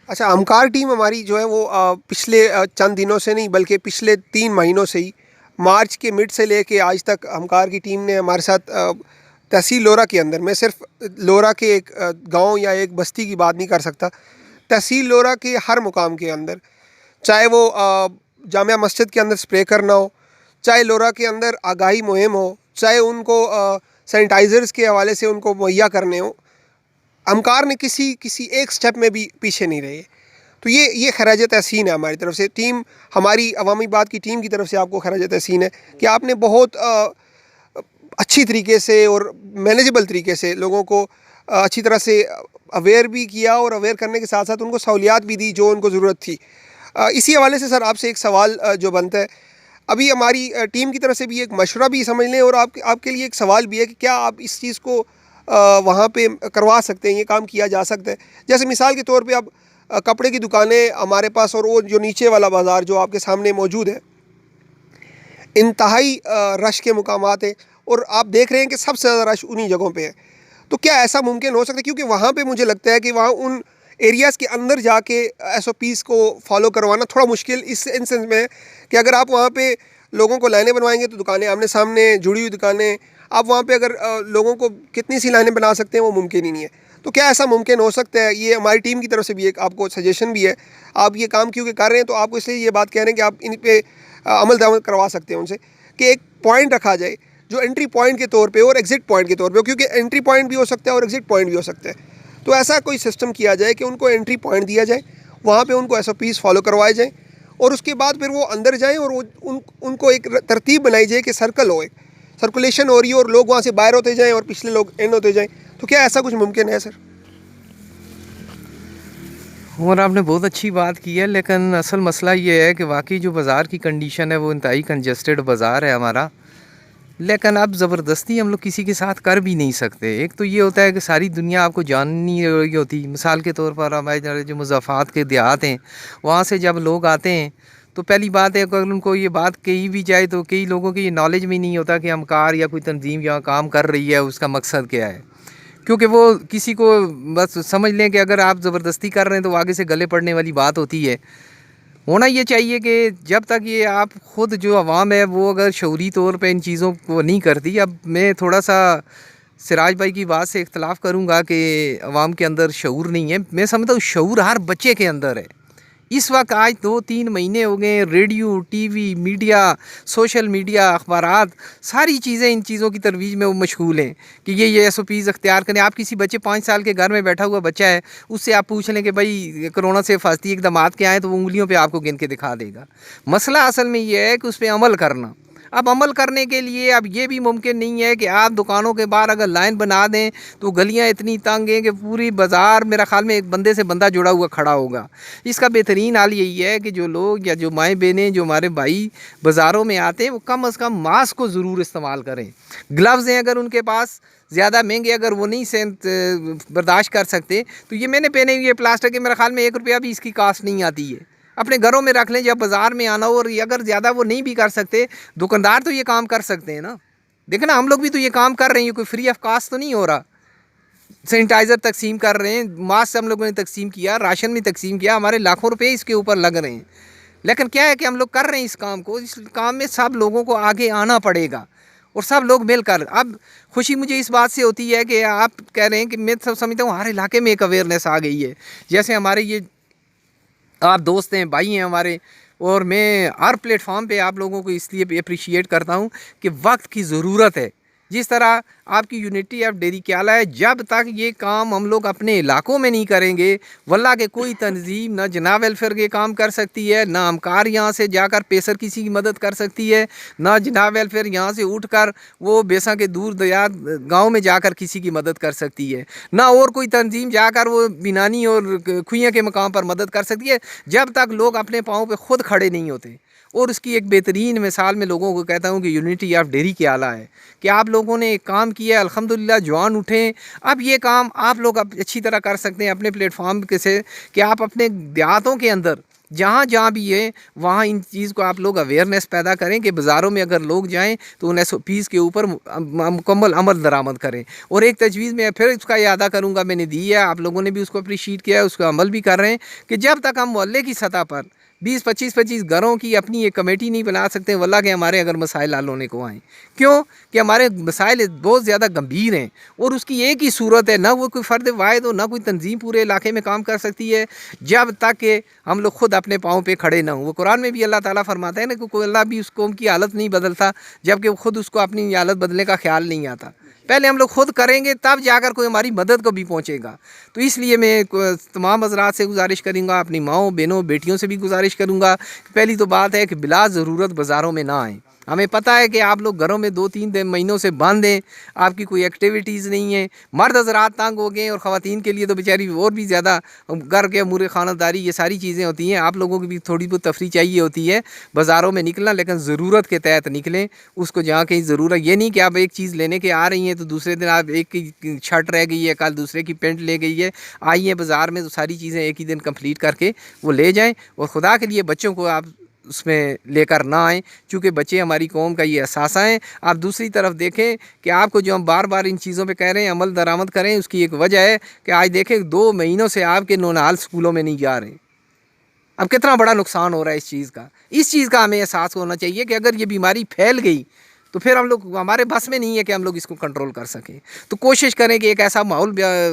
اچھا، ہمکار ٹیم ہماری جو ہے وہ پچھلے چند دنوں سے نہیں بلکہ پچھلے 3 مہینوں سے ہی، مارچ کے مڈ سے لے کے آج تک ہمکار کی ٹیم نے ہمارے ساتھ تحصیل لورا کے اندر، میں صرف لورا کے ایک گاؤں یا ایک بستی کی بات نہیں کر سکتا، تحصیل لورا کے ہر مقام کے اندر، چاہے وہ جامعہ مسجد کے اندر سپرے کرنا ہو، چاہے لورا کے اندر آگاہی مہم ہو، چاہے ان کو سینیٹائزرز کے حوالے سے ان کو مہیا کرنے ہوں، ہمکار نے کسی ایک سٹیپ میں بھی پیچھے نہیں رہے۔ تو یہ خراج تحسین ہے ہماری طرف سے، ٹیم ہماری عوامی بات کی ٹیم کی طرف سے آپ کو خراج تحسین ہے کہ آپ نے بہت اچھی طریقے سے اور مینیجبل طریقے سے لوگوں کو اچھی طرح سے اویئر بھی کیا، اور اویئر کرنے کے ساتھ ساتھ ان کو سہولیات بھی دی جو ان کو ضرورت تھی۔ اسی حوالے سے سر آپ سے ایک سوال جو بنتا ہے، ابھی ہماری ٹیم کی طرف سے بھی ایک مشورہ بھی سمجھ لیں، اور آپ کے لیے ایک سوال بھی ہے کہ کیا آپ اس چیز کو وہاں پہ کروا سکتے ہیں، یہ کام کیا جا سکتا ہے؟ جیسے مثال کے طور پہ اب کپڑے کی دکانیں ہمارے پاس، اور وہ جو نیچے والا بازار جو آپ کے سامنے موجود ہے، انتہائی رش کے مقامات ہیں، اور آپ دیکھ رہے ہیں کہ سب سے زیادہ رش انہی جگہوں پہ ہے۔ تو کیا ایسا ممکن ہو سکتا ہے، کیونکہ وہاں پہ مجھے لگتا ہے کہ وہاں ان ایریاز کے اندر جا کے ایس او پیز کو فالو کروانا تھوڑا مشکل اس انسنس میں ہے کہ اگر آپ وہاں پہ لوگوں کو لائنیں بنوائیں گے تو دکانیں آمنے سامنے جڑی ہوئی دکانیں، آپ وہاں پہ اگر لوگوں کو کتنی سی لائنیں بنا سکتے ہیں وہ ممکن ہی نہیں ہے۔ تو کیا ایسا ممکن ہو سکتا ہے؟ یہ ہماری ٹیم کی طرف سے بھی ایک آپ کو سجیشن بھی ہے، آپ یہ کام کیونکہ کر رہے ہیں تو آپ کو اس لیے یہ بات کہہ رہے ہیں کہ آپ ان پہ عمل درآمد کروا سکتے ہیں ان سے، کہ ایک پوائنٹ رکھا جائے جو انٹری پوائنٹ کے طور پہ اور ایگزٹ پوائنٹ کے طور پہ، کیونکہ انٹری پوائنٹ بھی ہو سکتا ہے اور ایگزٹ پوائنٹ بھی ہو سکتا ہے، تو ایسا کوئی سسٹم کیا جائے کہ ان کو انٹری پوائنٹ دیا جائے، وہاں پہ ان کو ایس او پیز فالو کروائے جائیں، اور اس کے بعد پھر وہ اندر جائیں، اور وہ ان کو ایک ترتیب بنائی جائے کہ سرکل ہو، ایک سرکولیشن ہو رہی ہے اور لوگ وہاں سے باہر ہوتے جائیں اور پچھلے لوگ ان ہوتے جائیں۔ تو کیا ایسا کچھ ممکن ہے سر؟ اور آپ نے بہت اچھی بات کی ہے، لیکن اصل مسئلہ یہ ہے کہ واقعی جو بازار کی کنڈیشن ہے وہ انتہائی کنجسٹڈ بازار ہے ہمارا، لیکن اب زبردستی ہم لوگ کسی کے ساتھ کر بھی نہیں سکتے۔ ایک تو یہ ہوتا ہے کہ ساری دنیا آپ کو جاننی رہی ہوتی، مثال کے طور پر ہمارے جو مضافات کے دیہات ہیں وہاں سے جب لوگ آتے ہیں تو پہلی بات ہے کہ اگر ان کو یہ بات کہی بھی جائے تو کئی لوگوں کی یہ نالج بھی نہیں ہوتا کہ ہمکار یا کوئی تنظیم یہاں کام کر رہی ہے اس کا مقصد کیا ہے، کیونکہ وہ کسی کو بس سمجھ لیں کہ اگر آپ زبردستی کر رہے ہیں تو آگے سے گلے پڑنے والی بات ہوتی ہے۔ ہونا یہ چاہیے کہ جب تک یہ آپ خود جو عوام ہے وہ اگر شعوری طور پہ ان چیزوں کو نہیں کرتی، اب میں تھوڑا سا سراج بھائی کی بات سے اختلاف کروں گا کہ عوام کے اندر شعور نہیں ہے، میں سمجھتا ہوں شعور ہر بچے کے اندر ہے۔ اس وقت آج 2-3 مہینے ہو گئے، radio, T V, media, social media, اخبارات، ساری چیزیں ان چیزوں کی ترویج میں وہ مشغول ہیں کہ یہ ایس او پیز اختیار کریں۔ آپ کسی بچے 5 سال کے گھر میں بیٹھا ہوا بچہ ہے، اس سے آپ پوچھ لیں کہ بھائی کرونا سے حفاظتی اقدامات کیا ہیں تو وہ انگلیوں پہ آپ کو گن کے دکھا دے گا۔ مسئلہ اصل میں یہ ہے کہ اس پہ عمل کرنا۔ اب عمل کرنے کے لیے اب یہ بھی ممکن نہیں ہے کہ آپ دکانوں کے باہر اگر لائن بنا دیں تو گلیاں اتنی تنگ ہیں کہ پوری بازار میرا خیال میں ایک بندے سے بندہ جڑا ہوا کھڑا ہوگا۔ اس کا بہترین حال یہی ہے کہ جو لوگ یا جو مائیں بہنیں جو ہمارے بھائی بازاروں میں آتے ہیں وہ کم از کم ماسک کو ضرور استعمال کریں۔ گلوز ہیں اگر ان کے پاس، زیادہ مہنگے اگر وہ نہیں برداشت کر سکتے تو یہ میں نے پہنے ہوئی ہے پلاسٹک کے، میرے خیال میں 1 روپیہ بھی اس کی کاسٹ نہیں آتی ہے، اپنے گھروں میں رکھ لیں جب بازار میں آنا ہو۔ اور اگر زیادہ وہ نہیں بھی کر سکتے، دکاندار تو یہ کام کر سکتے ہیں نا، دیکھیں نا ہم لوگ بھی تو یہ کام کر رہے ہیں، کوئی فری آف کاسٹ تو نہیں ہو رہا۔ سینیٹائزر تقسیم کر رہے ہیں، ماسک ہم لوگوں نے تقسیم کیا، راشن بھی تقسیم کیا، ہمارے لاکھوں روپے اس کے اوپر لگ رہے ہیں، لیکن کیا ہے کہ ہم لوگ کر رہے ہیں اس کام کو۔ اس کام میں سب لوگوں کو آگے آنا پڑے گا اور سب لوگ مل کر۔ اب خوشی مجھے اس بات سے ہوتی ہے کہ آپ کہہ رہے ہیں کہ میں سب سمجھتا ہوں ہر علاقے میں ایک اویئرنیس آ گئی ہے، جیسے ہمارے یہ آپ دوست ہیں، بھائی ہیں ہمارے، اور میں ہر پلیٹ فارم پہ آپ لوگوں کو اس لیے اپریشیٹ کرتا ہوں کہ وقت کی ضرورت ہے۔ جس طرح آپ کی یونٹی آف ڈیری کیالا ہے، جب تک یہ کام ہم لوگ اپنے علاقوں میں نہیں کریں گے، واللہ کہ کوئی تنظیم نہ جناب ویلفیئر کے کام کر سکتی ہے، نہ ہمکار یہاں سے جا کر پیسر کسی کی مدد کر سکتی ہے، نہ جناب ویلفیئر یہاں سے اٹھ کر وہ بیساں کے دور دیات گاؤں میں جا کر کسی کی مدد کر سکتی ہے، نہ اور کوئی تنظیم جا کر وہ بینانی اور کھوئیاں کے مقام پر مدد کر سکتی ہے، جب تک لوگ اپنے پاؤں پہ خود کھڑے نہیں ہوتے۔ اور اس کی ایک بہترین مثال میں لوگوں کو کہتا ہوں کہ یونٹی آف ڈیری کے آلہ ہے کہ آپ لوگوں نے ایک کام کیا ہے، الحمدللہ جوان اٹھیں۔ اب یہ کام آپ لوگ اچھی طرح کر سکتے ہیں اپنے پلیٹ فارم کے سے کہ آپ اپنے دیہاتوں کے اندر جہاں جہاں بھی ہے وہاں ان چیز کو آپ لوگ اویئرنیس پیدا کریں کہ بازاروں میں اگر لوگ جائیں تو ان SOPs کے اوپر مکمل عمل درآمد کریں. اور ایک تجویز میں پھر اس کا اعادہ کروں گا، میں نے دی ہے، آپ لوگوں نے بھی اس کو اپریشیٹ کیا ہے، اس کا عمل بھی کر رہے ہیں کہ جب تک ہم محلے کی سطح پر 20-25 گھروں کی اپنی ایک کمیٹی نہیں بنا سکتے واللہ کہ ہمارے اگر مسائل حل ہونے کو آئیں. کیوں کہ ہمارے مسائل بہت زیادہ گمبھیر ہیں اور اس کی ایک ہی صورت ہے، نہ وہ کوئی فرد واحد ہو، نہ کوئی تنظیم پورے علاقے میں کام کر سکتی ہے جب تک کہ ہم لوگ خود اپنے پاؤں پہ کھڑے نہ ہوں. وہ قرآن میں بھی اللہ تعالیٰ فرماتا ہے نا کہ کوئی اللہ بھی اس قوم کی حالت نہیں بدلتا جب کہ خود اس کو اپنی حالت بدلنے کا خیال نہیں آتا. پہلے ہم لوگ خود کریں گے تب جا کر کوئی ہماری مدد کو بھی پہنچے گا. تو اس لیے میں تمام حضرات سے گزارش کروں گا، اپنی ماؤں بہنوں بیٹیوں سے بھی گزارش کروں گا. پہلی تو بات ہے کہ بلا ضرورت بازاروں میں نہ آئیں. ہمیں پتہ ہے کہ آپ لوگ گھروں میں 2-3 مہینوں سے بند ہیں، آپ کی کوئی ایکٹیویٹیز نہیں ہیں، مرد حضرات تنگ ہو گئے اور خواتین کے لیے تو بیچاری اور بھی زیادہ گھر کے امور خانہ داری یہ ساری چیزیں ہوتی ہیں. آپ لوگوں کی بھی تھوڑی بہت تفریح چاہیے ہوتی ہے بازاروں میں نکلنا، لیکن ضرورت کے تحت نکلیں. اس کو جہاں کہیں ضرورت، یہ نہیں کہ آپ ایک چیز لینے کے آ رہی ہیں تو دوسرے دن آپ ایک کی شرٹ رہ گئی ہے، کل دوسرے کی پینٹ لے گئی ہے، آئی ہیں بازار میں تو ساری چیزیں ایک ہی دن کمپلیٹ کر کے وہ لے جائیں. اور خدا کے لیے بچوں کو آپ اس میں لے کر نہ آئیں، چونکہ بچے ہماری قوم کا یہ اثاثہ ہیں. آپ دوسری طرف دیکھیں کہ آپ کو جو ہم بار بار ان چیزوں پہ کہہ رہے ہیں عمل درآمد کریں، اس کی ایک وجہ ہے کہ آج دیکھیں 2 مہینوں سے آپ کے نونہال اسکولوں میں نہیں جا رہے. اب کتنا بڑا نقصان ہو رہا ہے اس چیز کا ہمیں احساس ہونا چاہیے کہ اگر یہ بیماری پھیل گئی تو پھر ہم لوگ، ہمارے بس میں نہیں ہے کہ ہم لوگ اس کو کنٹرول کر سکیں. تو کوشش کریں کہ ایک ایسا ماحول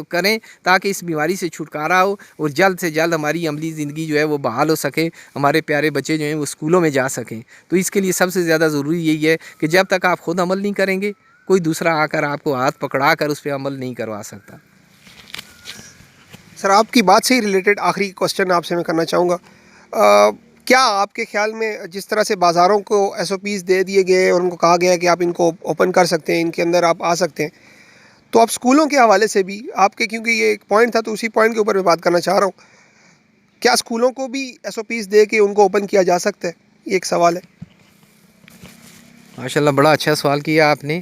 کریں تاکہ اس بیماری سے چھٹکارا ہو اور جلد سے جلد ہماری عملی زندگی جو ہے وہ بحال ہو سکے، ہمارے پیارے بچے جو ہیں وہ اسکولوں میں جا سکیں. تو اس کے لیے سب سے زیادہ ضروری یہی ہے کہ جب تک آپ خود عمل نہیں کریں گے کوئی دوسرا آ کر آپ کو ہاتھ پکڑا کر اس پہ عمل نہیں کروا سکتا. سر آپ کی بات سے ہی ریلیٹڈ آخری کوسچن آپ سے میں کرنا چاہوں گا. کیا آپ کے خیال میں جس طرح سے بازاروں کو SOPs دے دیے گئے اور ان کو کہا گیا ہے کہ آپ ان کو اوپن کر سکتے ہیں، ان کے اندر آپ آ سکتے ہیں، تو آپ اسکولوں کے حوالے سے بھی آپ کے، کیونکہ یہ ایک پوائنٹ تھا تو اسی پوائنٹ کے اوپر میں بات کرنا چاہ رہا ہوں، کیا اسکولوں کو بھی SOPs دے کے ان کو اوپن کیا جا سکتا ہے؟ یہ ایک سوال ہے. ماشاء اللہ بڑا اچھا سوال کیا آپ نے.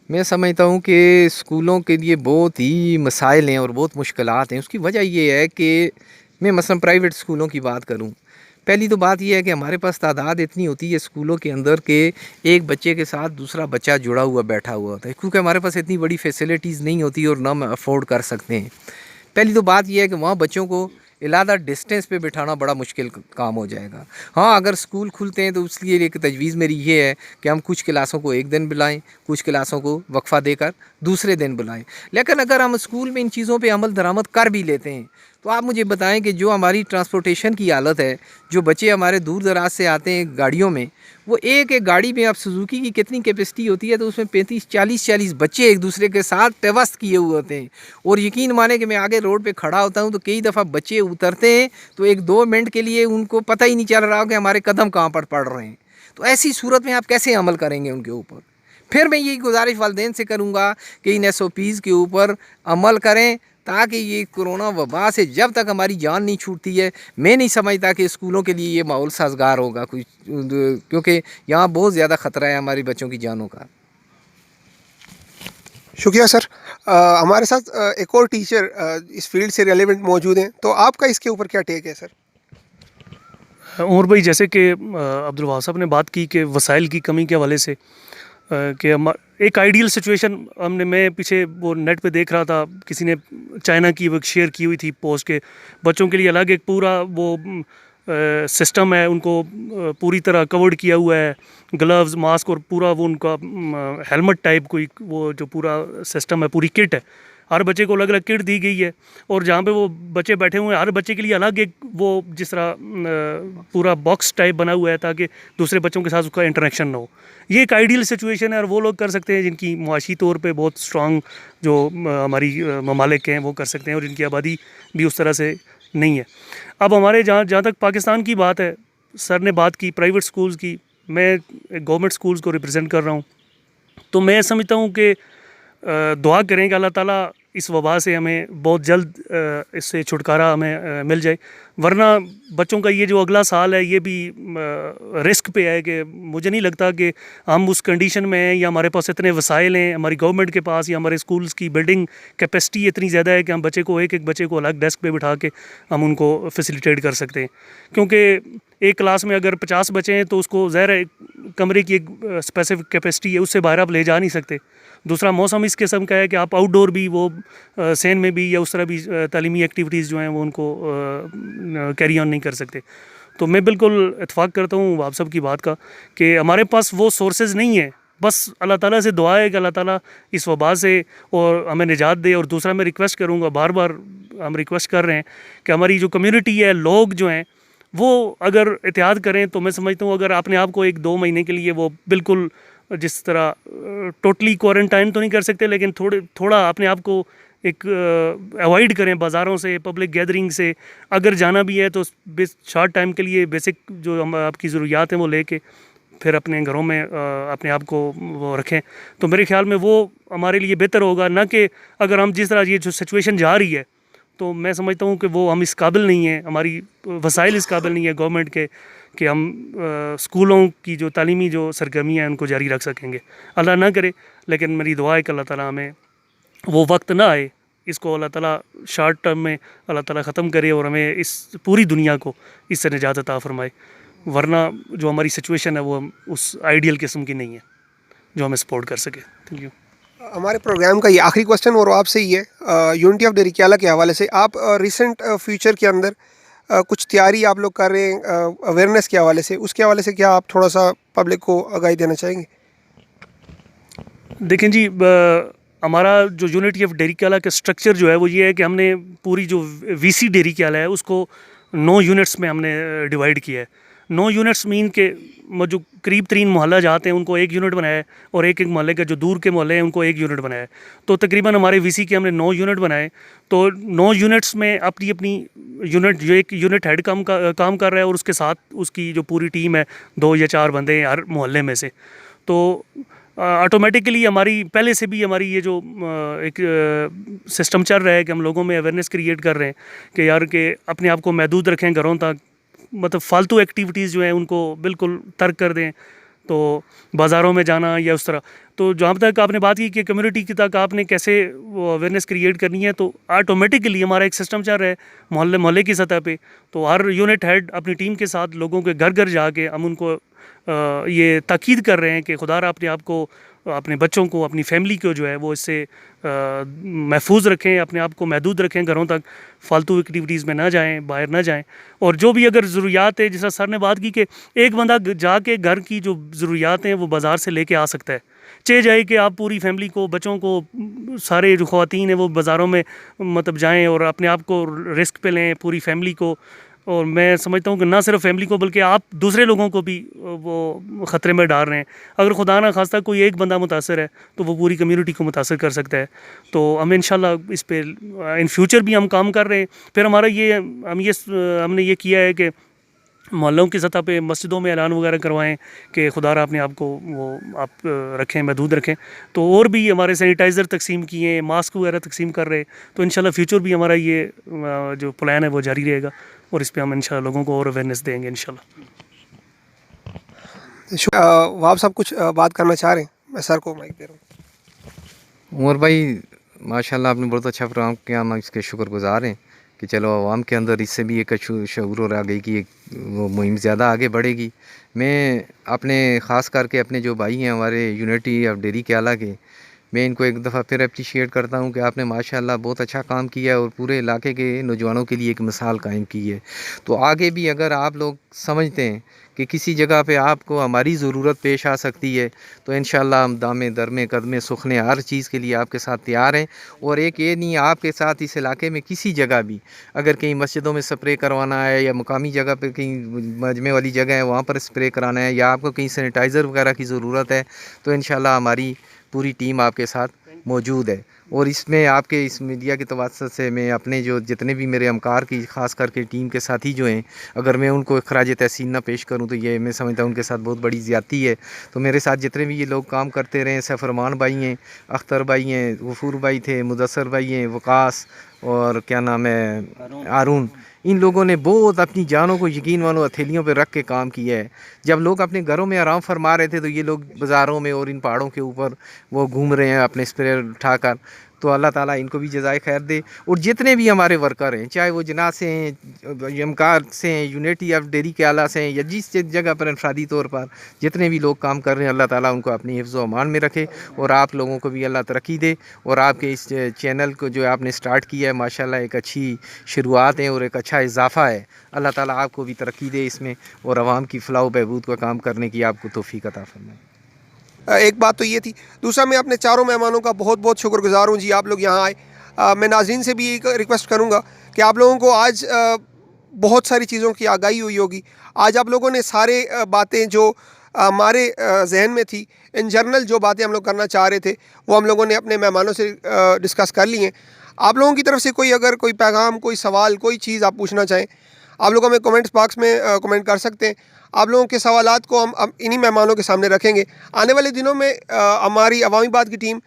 میں سمجھتا ہوں کہ اسکولوں کے لیے بہت ہی مسائل ہیں اور بہت مشکلات ہیں. اس کی وجہ یہ ہے کہ میں مثلا پرائیویٹ اسکولوں کی بات کروں. پہلی تو بات یہ ہے کہ ہمارے پاس تعداد اتنی ہوتی ہے اسکولوں کے اندر کہ ایک بچے کے ساتھ دوسرا بچہ جڑا ہوا بیٹھا ہوا ہوتا ہے، کیونکہ ہمارے پاس اتنی بڑی فیسلٹیز نہیں ہوتی اور نہ ہم افورڈ کر سکتے ہیں. پہلی تو بات یہ ہے کہ وہاں بچوں کو علیحدہ ڈسٹینس پہ بٹھانا بڑا مشکل کام ہو جائے گا. ہاں اگر اسکول کھلتے ہیں تو اس لیے ایک تجویز میری یہ ہے کہ ہم کچھ کلاسوں کو ایک دن بلائیں، کچھ کلاسوں کو وقفہ دے کر دوسرے دن بلائیں. لیکن اگر ہم اسکول میں ان چیزوں پہ عمل درآمد کر بھی لیتے ہیں تو آپ مجھے بتائیں کہ جو ہماری ٹرانسپورٹیشن کی حالت ہے، جو بچے ہمارے دور دراز سے آتے ہیں گاڑیوں میں، وہ ایک گاڑی میں اب سوزوکی کی کتنی کیپیسٹی ہوتی ہے تو اس میں 35-40 بچے ایک دوسرے کے ساتھ پیوست کیے ہوئے ہوتے ہیں. اور یقین مانے کہ میں آگے روڈ پہ کھڑا ہوتا ہوں تو کئی دفعہ بچے اترتے ہیں تو 1-2 منٹ کے لیے ان کو پتہ ہی نہیں چل رہا کہ ہمارے قدم کہاں پر پڑ رہے ہیں. تو ایسی صورت میں آپ کیسے عمل کریں گے ان کے اوپر؟ پھر میں یہی گزارش والدین سے کروں گا کہ ان SOPs کے اوپر عمل کریں تاکہ یہ کرونا وبا سے جب تک ہماری جان نہیں چھوٹتی ہے، میں نہیں سمجھتا کہ اسکولوں کے لیے یہ ماحول سازگار ہوگا کوئی، کیونکہ یہاں بہت زیادہ خطرہ ہے ہماری بچوں کی جانوں کا. شکریہ سر. ہمارے ساتھ ایک اور ٹیچر اس فیلڈ سے ریلیونٹ موجود ہیں، تو آپ کا اس کے اوپر کیا ٹیک ہے سر؟ عمر بھائی، جیسے کہ عبدالوہاب صاحب نے بات کی کہ وسائل کی کمی کے حوالے سے، کہ ایک آئیڈیل سچویشن میں پیچھے وہ نیٹ پہ دیکھ رہا تھا، کسی نے چائنا کی وہ شیئر کی ہوئی تھی پوسٹ کے بچوں کے لیے الگ ایک پورا وہ سسٹم ہے، ان کو پوری طرح کورڈ کیا ہوا ہے، گلوز، ماسک اور پورا وہ ان کا ہیلمٹ ٹائپ کوئی وہ جو پورا سسٹم ہے، پوری کٹ ہے، ہر بچے کو الگ الگ کٹ دی گئی ہے. اور جہاں پہ وہ بچے بیٹھے ہوئے ہیں ہر بچے کے لیے الگ ایک وہ جس طرح پورا باکس ٹائپ بنا ہوا ہے تاکہ دوسرے بچوں کے ساتھ اس کا انٹریکشن نہ ہو. یہ ایک آئیڈیل سچویشن ہے اور وہ لوگ کر سکتے ہیں جن کی معاشی طور پہ بہت اسٹرانگ جو ہماری ممالک ہیں وہ کر سکتے ہیں اور جن کی آبادی بھی اس طرح سے نہیں ہے. اب ہمارے جہاں تک پاکستان کی بات ہے، سر نے بات کی پرائیویٹ سکولز کی، میں گورنمنٹ سکولز کو ریپرزینٹ کر رہا ہوں، تو میں سمجھتا ہوں کہ دعا کریں کہ اللہ تعالیٰ اس وبا سے ہمیں بہت جلد اس سے چھٹکارا ہمیں مل جائے، ورنہ بچوں کا یہ جو اگلا سال ہے یہ بھی رسک پہ ہے کہ مجھے نہیں لگتا کہ ہم اس کنڈیشن میں ہیں یا ہمارے پاس اتنے وسائل ہیں ہماری گورنمنٹ کے پاس یا ہمارے اسکولس کی بلڈنگ کیپیسٹی اتنی زیادہ ہے کہ ہم بچے کو ایک بچے کو الگ ڈیسک پہ بٹھا کے ہم ان کو فیسیلیٹیٹ کر سکتے ہیں، کیونکہ ایک کلاس میں اگر 50 بچے ہیں تو اس کو ظاہر ہے کمرے کی ایک اسپیسیفک کیپیسٹی ہے، اس سے باہر آپ لے جا نہیں سکتے۔ دوسرا موسم اس قسم کا ہے کہ آپ آؤٹ ڈور بھی وہ سین میں بھی یا اس طرح بھی تعلیمی ایکٹیویٹیز جو ہیں وہ ان کو کیری آن نہیں کر سکتے۔ تو میں بالکل اتفاق کرتا ہوں آپ سب کی بات کا کہ ہمارے پاس وہ سورسز نہیں ہیں، بس اللہ تعالیٰ سے دعا ہے کہ اللہ تعالیٰ اس وبا سے اور ہمیں نجات دے۔ اور دوسرا میں ریکویسٹ کروں گا، بار بار ہم ریکویسٹ کر رہے ہیں کہ ہماری جو کمیونٹی ہے، لوگ جو ہیں وہ اگر احتیاط کریں تو میں سمجھتا ہوں اگر اپنے آپ کو 1-2 مہینے کے لیے وہ بالکل جس طرح ٹوٹلی کوارنٹائن تو نہیں کر سکتے لیکن تھوڑا اپنے آپ کو ایک اوائڈ کریں بازاروں سے، پبلک گیدرنگ سے، اگر جانا بھی ہے تو شارٹ ٹائم کے لیے بیسک جو ہم آپ کی ضروریات ہیں وہ لے کے پھر اپنے گھروں میں اپنے آپ کو وہ رکھیں، تو میرے خیال میں وہ ہمارے لیے بہتر ہوگا، نہ کہ اگر ہم جس طرح یہ جو سچویشن جا رہی ہے تو میں سمجھتا ہوں کہ وہ ہم اس قابل نہیں ہیں، ہماری وسائل اس قابل نہیں ہے گورنمنٹ کے کہ ہم اسکولوں کی جو تعلیمی جو سرگرمیاں ہیں ان کو جاری رکھ سکیں گے۔ اللہ نہ کرے، لیکن میری دعا ہے کہ اللہ تعالیٰ ہمیں وہ وقت نہ آئے، اس کو اللہ تعالیٰ شارٹ ٹرم میں اللہ تعالیٰ ختم کرے اور ہمیں اس پوری دنیا کو اس سے نجات عطا فرمائے، ورنہ جو ہماری سچویشن ہے وہ اس آئیڈیل قسم کی نہیں ہے جو ہمیں سپورٹ کر سکے۔ Thank you. ہمارے پروگرام کا یہ آخری کوشچن اور آپ سے ہی ہے، یونٹی آف ڈیریکیالا کے حوالے سے آپ ریسنٹ فیوچر کے اندر کچھ تیاری آپ لوگ کر رہے ہیں اویئرنیس کے حوالے سے، اس کے حوالے سے کیا آپ تھوڑا سا پبلک کو آگاہی دینا چاہیں گے؟ دیکھیں جی، ہمارا جو یونٹی آف ڈیریکیالا کا اسٹرکچر جو ہے وہ یہ ہے کہ ہم نے پوری جو وی سی ڈیریکیالا ہے اس کو 9 یونٹس میں ہم نے ڈیوائڈ کیا ہے۔ 9 یونٹس مین کہ جو قریب ترین محلہ جاتے ہیں ان کو 1 یونٹ بنایا ہے، اور ایک محلے کا جو دور کے محلے ہیں ان کو 1 یونٹ بنایا ہے، تو تقریباً ہمارے وی سی کے ہم نے 9 یونٹ بنائے، تو 9 یونٹس میں اپنی یونٹ جو ایک یونٹ ہیڈ کام کر رہا ہے اور اس کے ساتھ اس کی جو پوری ٹیم ہے 2 یا 4 بندے ہیں ہر محلے میں سے، تو آٹومیٹکلی ہماری پہلے سے بھی ہماری یہ جو ایک سسٹم چل رہا ہے کہ ہم لوگوں میں اویئرنیس کریٹ کر رہے ہیں کہ یار کہ اپنے آپ کو محدود رکھیں گھروں تک، مطلب فالتو ایکٹیویٹیز جو ہیں ان کو بالکل ترک کر دیں، تو بازاروں میں جانا یا اس طرح۔ تو جہاں تک آپ نے بات کی کہ کمیونٹی کی تک آپ نے کیسے وہ اویئرنیس کریٹ کرنی ہے، تو آٹومیٹکلی ہمارا ایک سسٹم چل رہا ہے محلے کی سطح پہ، تو ہر یونٹ ہیڈ اپنی ٹیم کے ساتھ لوگوں کے گھر جا کے ہم ان کو یہ تاکید کر رہے ہیں کہ خدا را اپنے آپ کو، اپنے بچوں کو، اپنی فیملی کو جو ہے وہ اس سے محفوظ رکھیں، اپنے آپ کو محدود رکھیں، گھروں تک فالتو ایکٹیویٹیز میں نہ جائیں، باہر نہ جائیں، اور جو بھی اگر ضروریات ہے، جس طرح سر نے بات کی کہ ایک بندہ جا کے گھر کی جو ضروریات ہیں وہ بازار سے لے کے آ سکتا ہے، چاہے جائے کہ آپ پوری فیملی کو، بچوں کو، سارے جو خواتین ہیں وہ بازاروں میں مطلب جائیں اور اپنے آپ کو رسک پہ لیں، پوری فیملی کو، اور میں سمجھتا ہوں کہ نہ صرف فیملی کو بلکہ آپ دوسرے لوگوں کو بھی وہ خطرے میں ڈال رہے ہیں۔ اگر خدا نہ خواستہ کوئی ایک بندہ متاثر ہے تو وہ پوری کمیونٹی کو متاثر کر سکتا ہے، تو ہم انشاءاللہ اس پہ ان فیوچر بھی ہم کام کر رہے ہیں۔ پھر ہمارا یہ ہم نے یہ کیا ہے کہ محلوں کی سطح پہ مسجدوں میں اعلان وغیرہ کروائیں کہ خدا را اپنے آپ کو وہ آپ رکھیں، محدود رکھیں، تو اور بھی ہمارے سینیٹائزر تقسیم کیے ہیں، ماسک وغیرہ تقسیم کر رہے ہیں، تو انشاءاللہ فیوچر بھی ہمارا یہ جو پلان ہے وہ جاری رہے گا، اور اس پہ ہم انشاءاللہ لوگوں کو اور اویئرنیس دیں گے انشاءاللہ۔ وہاب صاحب کچھ بات کرنا چاہ رہے ہیں؟ میں سر کو مائک دے رہا ہوں۔ عمر بھائی ماشاءاللہ آپ نے بہت اچھا پروگرام کیا، ہم اس کے شکر گزار ہیں کہ چلو عوام کے اندر اس سے بھی ایک شعور اور آ گئی کہ ایک وہ مہم زیادہ آگے بڑھے گی۔ میں اپنے خاص کر کے اپنے جو بھائی ہیں ہمارے یونٹی آف ڈیریکیالا کے، میں ان کو ایک دفعہ پھر اپریشیٹ کرتا ہوں کہ آپ نے ماشاءاللہ بہت اچھا کام کیا ہے اور پورے علاقے کے نوجوانوں کے لیے ایک مثال قائم کی ہے۔ تو آگے بھی اگر آپ لوگ سمجھتے ہیں کہ کسی جگہ پہ آپ کو ہماری ضرورت پیش آ سکتی ہے تو انشاءاللہ ہم دامے درمے قدمے سخنے ہر چیز کے لیے آپ کے ساتھ تیار ہیں، اور ایک یہ نہیں آپ کے ساتھ اس علاقے میں کسی جگہ بھی اگر کہیں مسجدوں میں سپرے کروانا ہے یا مقامی جگہ پہ کہیں مجمع والی جگہ ہے وہاں پر سپرے کرانا ہے یا آپ کو کہیں سینیٹائزر وغیرہ کی ضرورت ہے تو انشاءاللہ ہماری پوری ٹیم آپ کے ساتھ موجود ہے. اور اس میں آپ کے اس میڈیا کے توسط سے میں اپنے جو جتنے بھی میرے ہمکار کی خاص کر کے ٹیم کے ساتھی جو ہیں، اگر میں ان کو خراج تحسین نہ پیش کروں تو یہ میں سمجھتا ہوں ان کے ساتھ بہت بڑی زیادتی ہے. تو میرے ساتھ جتنے بھی یہ لوگ کام کرتے رہے ہیں، سیفرمان بھائی ہیں، اختر بھائی ہیں، غفور بھائی تھے، مدثر بھائی ہیں، وقاص اور کیا نام ہے ہارون، ان لوگوں نے بہت اپنی جانوں کو یقین مانو ہتھیلیوں پہ رکھ کے کام کیا ہے. جب لوگ اپنے گھروں میں آرام فرما رہے تھے تو یہ لوگ بازاروں میں اور ان پہاڑوں کے اوپر وہ گھوم رہے ہیں اپنے اسپرے اٹھا کر. تو اللہ تعالیٰ ان کو بھی جزائے خیر دے. اور جتنے بھی ہمارے ورکر ہیں، چاہے وہ جناح سے ہیں، یمکار سے ہیں، یونیٹی آف ڈیری کے اعلیٰ سے ہیں، یا جس جگہ پر انفرادی طور پر جتنے بھی لوگ کام کر رہے ہیں، اللہ تعالیٰ ان کو اپنی حفظ و امان میں رکھے. اور آپ لوگوں کو بھی اللہ ترقی دے. اور آپ کے اس چینل کو جو آپ نے سٹارٹ کیا ہے، ماشاءاللہ ایک اچھی شروعات ہے اور ایک اچھا اضافہ ہے. اللہ تعالیٰ آپ کو بھی ترقی دے اس میں، اور عوام کی فلاح و بہبود کا کام کرنے کی آپ کو توفیق عطا فرمائے. ایک بات تو یہ تھی. دوسرا، میں اپنے چاروں مہمانوں کا بہت بہت شکر گزار ہوں جی، آپ لوگ یہاں آئے. میں ناظرین سے بھی ایک ریکویسٹ کروں گا کہ آپ لوگوں کو آج بہت ساری چیزوں کی آگاہی ہوئی ہوگی. آج آپ لوگوں نے سارے باتیں جو ہمارے ذہن میں تھی، ان جنرل جو باتیں ہم لوگ کرنا چاہ رہے تھے، وہ ہم لوگوں نے اپنے مہمانوں سے ڈسکس کر لی ہیں. آپ لوگوں کی طرف سے اگر کوئی پیغام، کوئی سوال، کوئی چیز آپ پوچھنا چاہیں، آپ لوگ ہمیں کومنٹس باکس میں کومنٹ کر سکتے ہیں. آپ لوگوں کے سوالات کو ہم انہی مہمانوں کے سامنے رکھیں گے. آنے والے دنوں میں ہماری عوامی بات کی ٹیم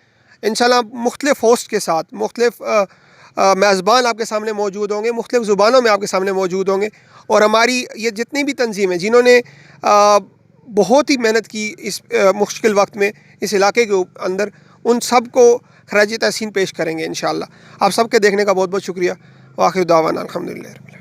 انشاءاللہ مختلف ہوسٹ کے ساتھ، مختلف میزبان آپ کے سامنے موجود ہوں گے، مختلف زبانوں میں آپ کے سامنے موجود ہوں گے. اور ہماری یہ جتنی بھی تنظیمیں جنہوں نے بہت ہی محنت کی اس مشکل وقت میں اس علاقے کے اندر، ان سب کو خراج تحسین پیش کریں گے انشاءاللہ. آپ سب کے دیکھنے کا بہت بہت شکریہ. وآخر دعوانا الحمدللہ.